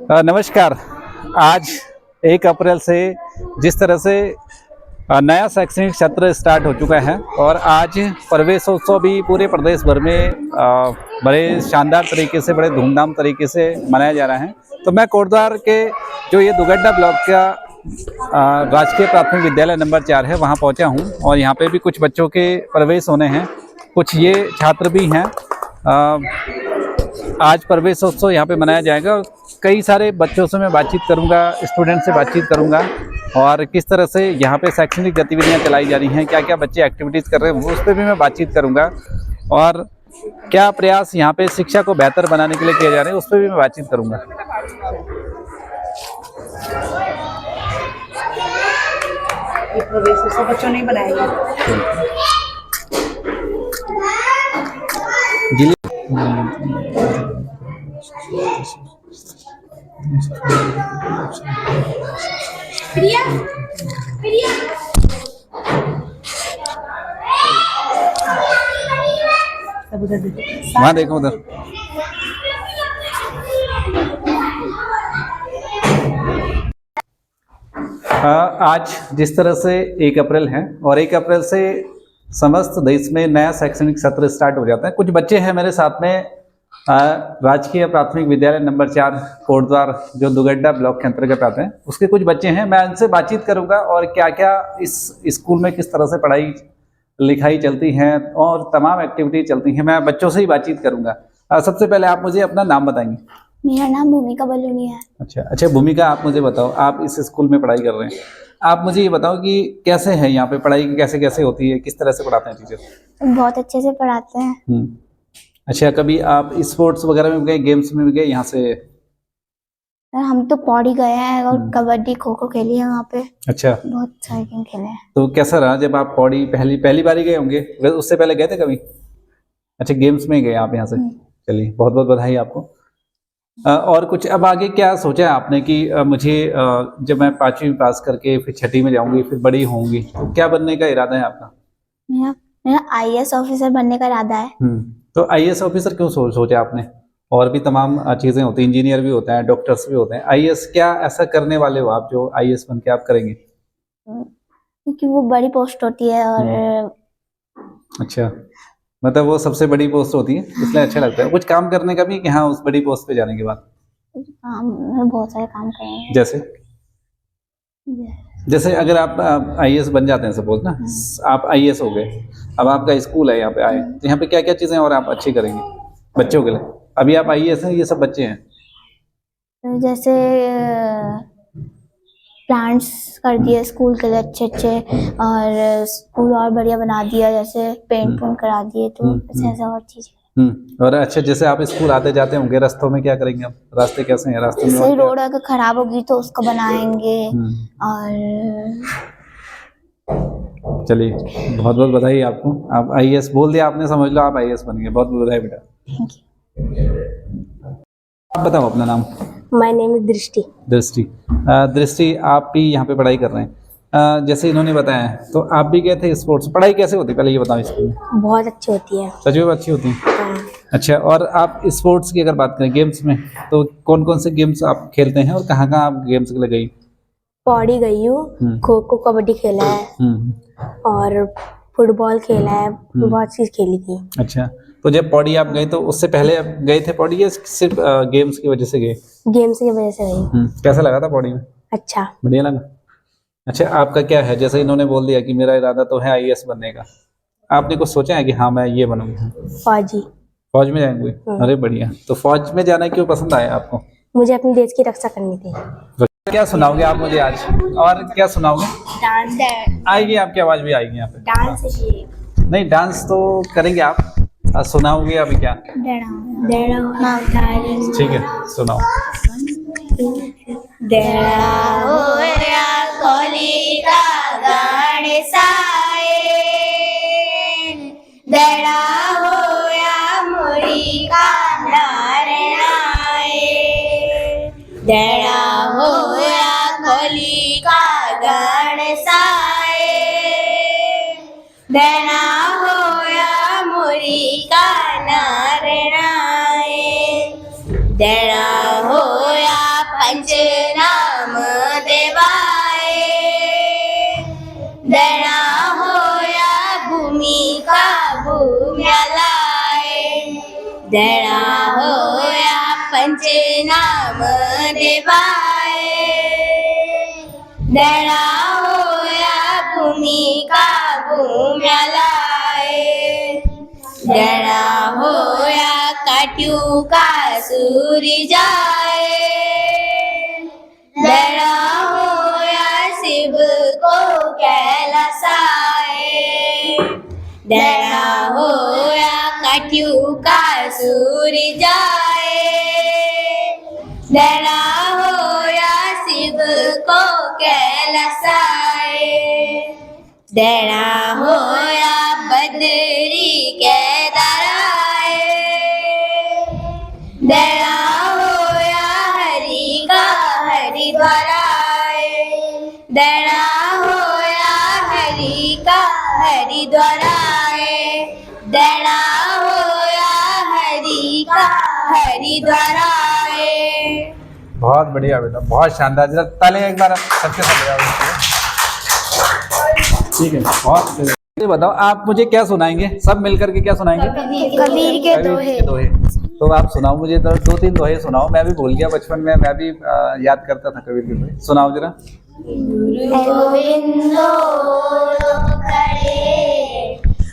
नमस्कार। आज 1 अप्रैल से जिस तरह से नया शैक्षणिक सत्र स्टार्ट हो चुका है और आज प्रवेशोत्सव भी पूरे प्रदेश भर में बड़े शानदार तरीके से, बड़े धूमधाम तरीके से मनाया जा रहा है। तो मैं कोटद्वार के जो ये दुगड्डा ब्लॉक का राजकीय प्राथमिक विद्यालय नंबर 4 है, वहाँ पहुँचा हूँ और यहाँ पे भी कुछ बच्चों के प्रवेश होने हैं। कुछ ये छात्र भी हैं। आज प्रवेशोत्सव यहाँ पे मनाया जाएगा और कई सारे बच्चों से मैं बातचीत करूँगा, स्टूडेंट से बातचीत करूँगा और किस तरह से यहाँ पे शैक्षणिक गतिविधियाँ चलाई जा रही हैं, क्या क्या बच्चे एक्टिविटीज़ कर रहे हैं, उस पर भी मैं बातचीत करूँगा और क्या प्रयास यहाँ पे शिक्षा को बेहतर बनाने के लिए किए जा रहे हैं, उस पर भी मैं बातचीत करूँगा। ये प्रवेशोत्सव बच्चों ने बनाया प्रिया प्रिया सब उधर वहाँ देखो उधर। आज जिस तरह से 1 अप्रैल है और 1 अप्रैल से समस्त देश में नया शैक्षणिक सत्र स्टार्ट हो जाता है। कुछ बच्चे हैं मेरे साथ में राजकीय प्राथमिक विद्यालय नंबर 4 कोटद्वार जो दुगड्डा ब्लॉक के अंतर्गत आते हैं, उसके कुछ बच्चे हैं। मैं उनसे बातचीत करूंगा और क्या क्या इस स्कूल में किस तरह से पढ़ाई लिखाई चलती है और तमाम एक्टिविटी चलती हैं, मैं बच्चों से ही बातचीत करूंगा। सबसे पहले आप मुझे अपना नाम बताएंगे। मेरा नाम भूमिका बलूनी है। अच्छा भूमिका, आप मुझे बताओ, आप इस स्कूल में पढ़ाई कर रहे हैं, आप मुझे ये बताओ कि कैसे है यहाँ पे पढ़ाई, कैसे कैसे होती है, किस तरह से पढ़ाते हैं टीचर? बहुत अच्छे से पढ़ाते हैं। अच्छा, कभी आप स्पोर्ट्स वगैरह में गए, गेम्स में भी गए यहाँ से? हम तो पौड़ी गए हैं और कबड्डी खो खो खेली है वहाँ पे। अच्छा, बहुत सारे गेम खेले हैं। तो कैसा रहा जब आप पौड़ी पहली बार ही गए होंगे, उससे पहले गए थे कभी? अच्छा, गेम्स में गए आप यहाँ से। चलिए, बहुत बहुत बधाई आपको। और कुछ अब आगे क्या सोचा है आपने कि मुझे जब मैं 5वीं पास करके फिर 6ठी में जाऊंगी, फिर बड़ी होंगी, तो क्या बनने का इरादा है आपका? मेरा आईएएस ऑफिसर बनने का इरादा है। तो आईएएस ऑफिसर क्यों सोचा आपने? और भी तमाम चीजें होती हैं, इंजीनियर भी होते हैं, डॉक्टर्स भी होते हैं, आईएएस क्या ऐसा करने वाले हो आप जो आईएएस बन के आप करेंगे? क्योंकि वो बड़ी पोस्ट होती है और अच्छा, मतलब वो सबसे बड़ी पोस्ट होती है इसलिए अच्छा लगता है। कुछ काम करने का भी कि हाँ, उस बड़ी पोस्ट पे जाने के बाद बहुत सारे काम करेंगे। जैसे अगर आप आईएएस बन जाते हैं, सपोज ना आप आईएएस हो गए, अब आपका स्कूल है यहाँ पे आए, तो यहाँ पे क्या क्या चीजें और आप अच्छी करेंगे बच्चों के लिए? अभी आप आईएएस हैं, ये सब बच्चे हैं, तो जैसे प्लांट्स कर दिए स्कूल के लिए अच्छे अच्छे, और स्कूल और बढ़िया बना दिया, जैसे पेंट करा दिए, तो ऐसे और चीजें। और अच्छा, जैसे आप स्कूल आते जाते होंगे, रास्तों में क्या करेंगे आप? रास्ते कैसे हैं रास्ते में? सही रोड अगर खराब होगी तो उसको बनाएंगे। और चलिए, बहुत बहुत बधाई आपको। आप आईएएस बोल दिया आपने, समझ लो आप आईएएस बन गए। बहुत बहुत बधाई बेटा। Thank you. आप बताओ अपना नाम। माय नेम इज दृष्टि। दृष्टि, आप भी यहाँ पे पढ़ाई कर रहे हैं। जैसे इन्होंने बताया, तो आप भी गए थे स्पोर्ट्स। पढ़ाई कैसे होती है पहले ये बताओ स्कूल में? बहुत अच्छी होती है। सच में अच्छी होती है? हाँ। अच्छा, और आप स्पोर्ट्स की अगर बात करें, गेम्स में, तो कौन कौन से गेम्स आप खेलते हैं और कहाँ कहाँ आप गेम्स के लिए गई? पौड़ी गई हूँ, खो खो कबड्डी खेला है और फुटबॉल खेला है, बहुत चीज खेली थी। अच्छा, तो जब पौड़ी आप गए तो उससे पहले आप गए थे पौड़ी या सिर्फ गेम्स की वजह से गए? गेम्स की वजह से गई। कैसा लगा था पौड़ी में? अच्छा, बढ़िया लगा। अच्छा, आपका क्या है? जैसे इन्होंने बोल दिया कि मेरा इरादा तो है आईएएस बनने का, आपने कुछ सोचा है कि हाँ मैं ये बनूंगा? फौजी। फौज में जाएंगे? अरे बढ़िया। तो फौज में जाना क्यों पसंद आया आपको? मुझे अपने देश की रक्षा करनी थी। क्या सुनाओगे आप मुझे आज, और क्या सुनाओगे? डांस आएगी, आपकी आवाज भी आएगी यहाँ पे। डांस नहीं, डांस तो करेंगे आप, सुनाओगे अभी क्या? ठीक है, सुनाओ। देना होया मोरी का नारणाए, देना होया पंचनाम देवाए। देना होया भूमि का भूम्यालाए। देना होया पंचनाम देवाए। देना होया भूमि का भूम्यालाए। देना होया काट्यूं का सूरी जाए। देना होया शिव को कैलासाए। देना होया काट्यूं का सूरी जाए। देना होया शिव को कैलासाए। देना होया बदरी के दराए। देना होया हरि का हरिद्वाराए। देना होया हरि का हरिद्वाराए। देना होया हरि का हरिद्वाराए। बहुत बढ़िया बेटा, बहुत शानदार। जरा तालियां एक बार सबके साथ बजाओ। ठीक है, बहुत। ये बताओ आप मुझे क्या सुनाएंगे, सब मिलकर के क्या सुनाएंगे? कबीर के दोहे। दोहे। तो आप सुनाओ मुझे, दो तीन दोहे सुनाओ। मैं भी भूल गया बचपन में, मैं भी याद करता था कबीर के दोहे। सुनाओ जरा। गोविंदो करे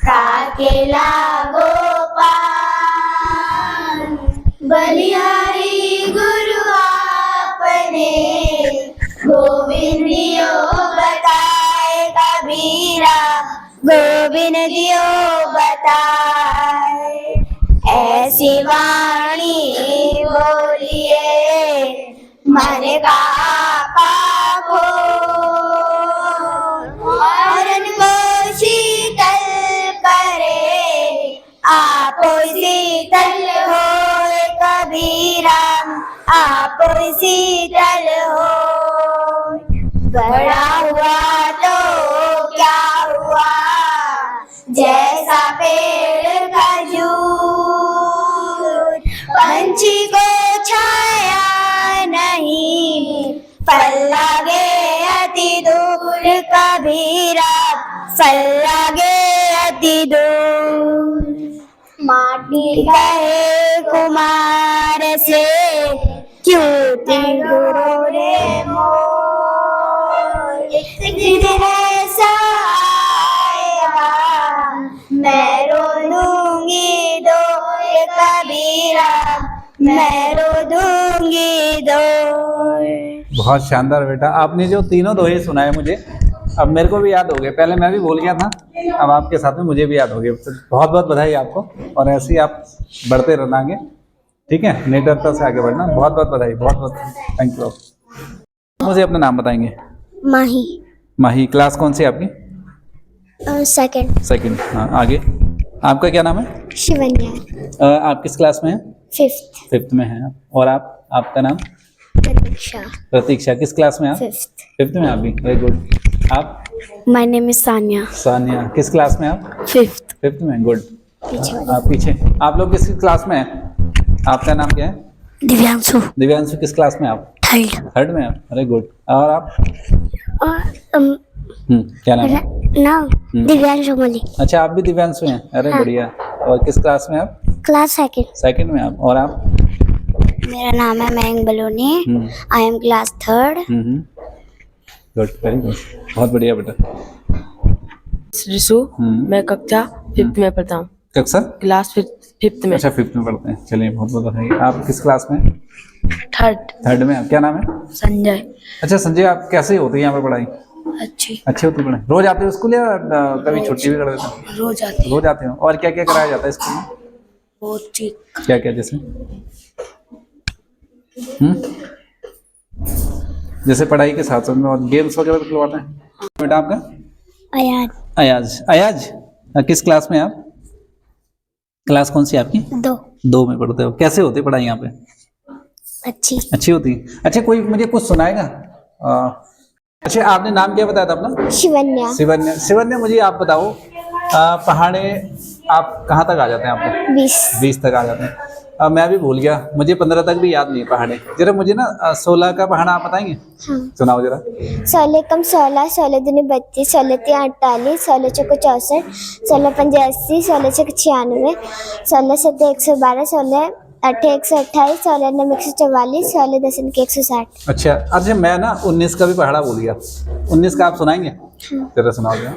काकेला गोपाल। बलिहारी गुरु आपने गोविंदियो बताए। कबीरा गोविंद दियो बताए। ऐसी वाणी बोलिए मन का पापो। और उनको शीतल करे आप शीतल हो। कबीरा आप शीतल हो। बड़ा हुआ तो क्या हुआ जैसा पेड़ खजूर। पंछी को छाया नहीं फल लागे अति दूर। कबीरा फल लागे अति दूर। माटी कहे कुमार से क्यों तिगुरो रे मोर। एक दिन ऐसा आएगा मैं रो दूंगी दो। कबीरा मैं रो दूंगी दो। बहुत शानदार बेटा, आपने जो तीनों दोहे सुनाए मुझे, अब मेरे को भी याद हो गए। पहले मैं भी भूल गया था, अब आपके साथ में मुझे भी याद हो गया। तो बहुत बहुत बधाई आपको, और ऐसे ही आप बढ़ते रहना आगे। ठीक है, निडरता से आगे बढ़ना। बहुत बहुत बधाई, बहुत बहुत थैंक यू। मुझे अपना नाम बताएंगे? माही। माही। क्लास कौन सी आपकी? सेकंड। सेकंड। हाँ, आगे आपका क्या नाम है? शिवन्या। आप किस क्लास में हैं? फिफ्थ। फिफ्थ में हैं आप। और आपका नाम? प्रतीक्षा। प्रतीक्षा। किस क्लास में आप? फिफ्थ। फिफ्थ में आप भी, वेरी गुड। आप? My name is Sania. Sania. किस क्लास में आप? फिफ्थ। फिफ्थ में, गुड। आप पीछे। आप लोग किस क्लास में हैं? आपका नाम क्या है? दिव्यांशु। दिव्यांशु। किस क्लास में आप? थर्ड। थर्ड में आप, अरे गुड। और आप? क्या नाम है? नाम दिव्यांशु मलिक। अच्छा, आप भी दिव्यांशु हैं, अरे बढ़िया। और किस क्लास में आप? Class second. सेकंड में आप। और आप? मेरा नाम है Mayank बलोनी। I am class third. Good, very good, बहुत बढ़िया बेटा। रिशु, मैं कक्षा फिफ्थ में पढ़ता हूँ। कक्षा क्लास फिफ्थ में। अच्छा, फिफ्थ में पढ़ते हैं। चलिए, बहुत बहुत बधाई। आप किस क्लास में? थर्ड। थर्ड में आप। क्या नाम है? संजय। अच्छा संजय, आप कैसे होती है यहाँ पे पढ़ाई? अच्छी होती है पढ़ाई। रोज आते हो स्कूल या कभी छुट्टी भी कर देते हो? रोज आती। रोज आते हो। और क्या क्या कराया जाता है स्कूल में? बहुत चीज। क्या क्या? जैसे जैसे पढ़ाई के साथ साथ में और गेम्स वगैरह भी करवाते हैं? बेटा आपका? अयाज। अयाज। अयाज, किस क्लास में आप? क्लास कौन सी आपकी? 2 में पढ़ते हो। कैसे होती है पढ़ाई यहाँ पे? अच्छी होती है। अच्छा, कोई मुझे कुछ सुनाएगा? अच्छा, आपने नाम क्या बताया था अपना? शिवन्या। शिवन्या। शिवन्या, मुझे आप बताओ, पहाड़े आप कहाँ तक आ जाते हैं? आपको 20 तक आ जाते हैं। अब मैं भी भूल गया, मुझे 15 तक भी याद नहीं पहाड़े। जरा मुझे ना 16 का पहाड़ा आप बताएंगे? हाँ। सुनाओ जरा। 16 कम 16, 16 दूनी 32, 16 तीन 48, 16 चौको 64, 16 पंजे 80, 16 छक 96, 16 सत्ते 112, 16 अट्ठे 128, 16 नम 144, 16 दसन के 160। अच्छा मैं ना 19 का भी पहाड़ा भूल गया। 19 का आप सुनाएंगे? जरा सुनाओ जरा।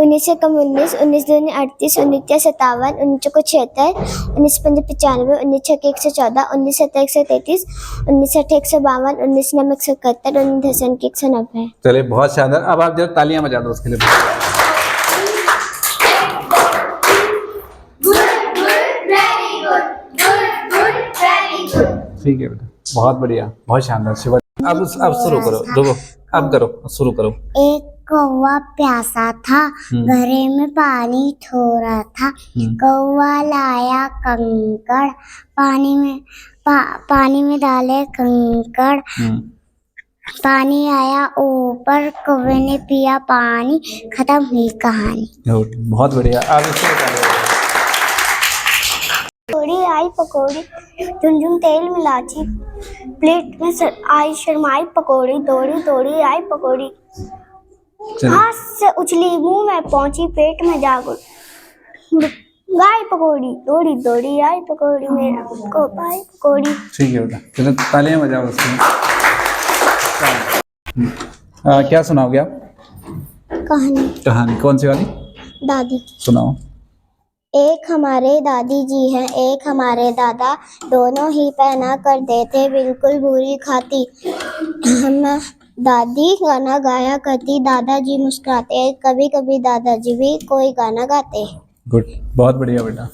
19 से कम 19, 19 दूनी 38, 19 तिया 57, 19 चौको 76, 19 पंजे 95, 19 छके 114, 19 सत्ते 133, 19 अट्ठे 152, 19 नम 171, 19 दसन के 190। चलिए बहुत शानदार। अब आप जरा तालियां बजा दो उसके लिए। ठीक है बेटा, बहुत बढ़िया, बहुत शानदार शिवा। अब शुरू करो, रुको, अब करो, शुरू करो। एक कौवा प्यासा था, घड़े में पानी थोड़ा था। कौवा लाया कंकड़, पानी में डाले कंकड़। पानी आया ऊपर, कौवे ने पिया पानी, खत्म हुई कहानी। बहुत बढ़िया। अब इससे बता दो। पकौड़ी आई पकौड़ी, झुनझुन तेल मिलाची, प्लेट में आई शर्माई पकौड़ी, दौड़ी दौड़ी आई पकौड़ी, हाथ से उछली मुंह में पहुंची, पेट में जा गाय पकौड़ी, दौड़ी दौड़ी आई पकौड़ी, मेरा को पाई पकौड़ी। ठीक है बेटा, चलो तालियां बजाओ उसके। क्या सुनाओगे आप? कहानी कौन सी वाली? दादी। सुनाओ। एक हमारे दादी जी हैं, एक हमारे दादा, दोनों ही पहना कर देते बिल्कुल बुरी खाती। हम दादी गाना गाया करती, दादाजी मुस्कुराते, कभी कभी दादाजी भी कोई गाना गाते। गुड, बहुत बढ़िया बेटा।